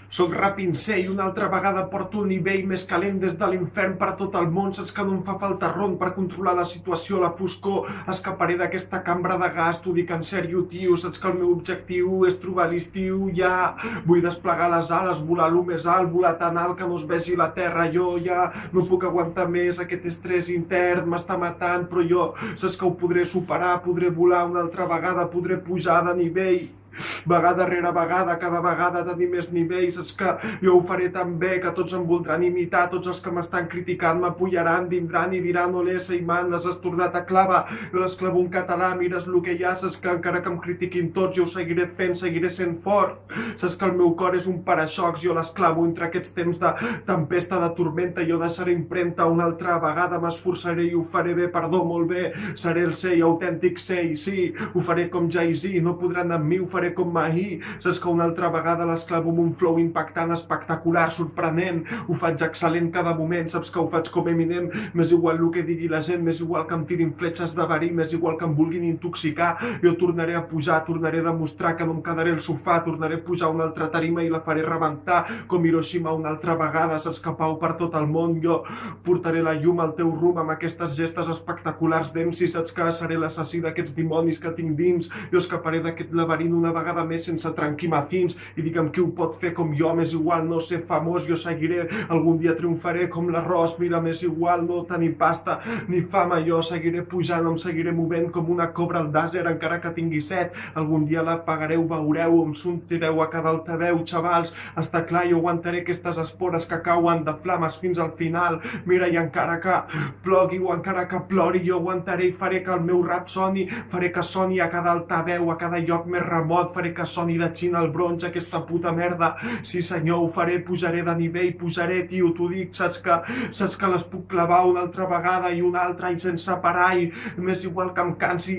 Soc Rapincer i una altra vegada porto el nivell més calent des de l'infern per a tot el món. Saps que no em fa falta ron per controlar la situació, la foscor. Escaparé d'aquesta cambra de gas, t'ho dic en sèrio, tio. Saps que el meu objectiu és trobar l'estiu, ja. Vull desplegar les ales, volar lo més alt, volar tan alt que no es vegi la terra. Jo ja no puc aguantar més aquest estrès intern, m'està matant, però jo saps que ho podré superar, podré volar una altra vegada, podré pujar de nivell. Vegada rere vegada, cada vegada tenir més nivells. Saps que jo ho faré tan bé que tots em voldran imitar, tots els que m'estan criticant m'apoyaran, vindran i diran olé, Seiman, l'has estornat a clava, jo l'esclavo en català, mires el que hi ha. Saps que encara que em critiquin tots jo ho seguiré fent, seguiré sent fort. Saps que el meu cor és un paraxocs, jo l'esclavo entre aquests temps de tempesta, de tormenta. Jo deixaré impremta una altra vegada, m'esforçaré i ho faré bé, perdó, molt bé. Seré el sei, autèntic sei, sí, ho faré com Jay-Z, no podran amb mi, ho faré com ahir. Saps que una altra vegada l'esclavo amb un flow impactant, espectacular, sorprenent. Ho faig excel·lent cada moment, saps que ho faig com Eminem. M'és igual el que digui la gent, m'és igual que em tirin fletxes de verí, m'és igual que em vulguin intoxicar. Jo tornaré a pujar, tornaré a demostrar que no em quedaré al sofà, tornaré a pujar una altra tarima i la faré rebentar com Hiroshima una altra vegada. Saps que pau per tot el món, jo portaré la llum al teu rumb amb aquestes gestes espectaculars d'Emsi. Saps que seré l'assassí d'aquests dimonis que tinc dins. Jo escaparé d'aquest laberint una vegada més sense tranquimafins i digue'm qui ho pot fer com jo. M'és igual no ser famós, jo seguiré, algun dia triomfaré com l'arròs. Mira, m'és igual no tenir pasta ni fama, jo seguiré pujant, em seguiré movent com una cobra al dàser encara que tingui set. Algun dia la pagareu, veureu, em sentireu a cada altaveu, xavals. Està clar, jo aguantaré aquestes espores que cauen de flames fins al final. Mira, i encara que plogui o encara que plori, jo aguantaré i faré que el meu rap soni, faré que soni a cada altaveu, a cada lloc més remot, faré que soni de Xina al bronze aquesta puta merda. Sí senyor, ho faré, pujaré de nivell, pujaré, tio, t'ho dic. Saps que les puc clavar una altra vegada i una altra i sense parar, i m'és igual que em cansi.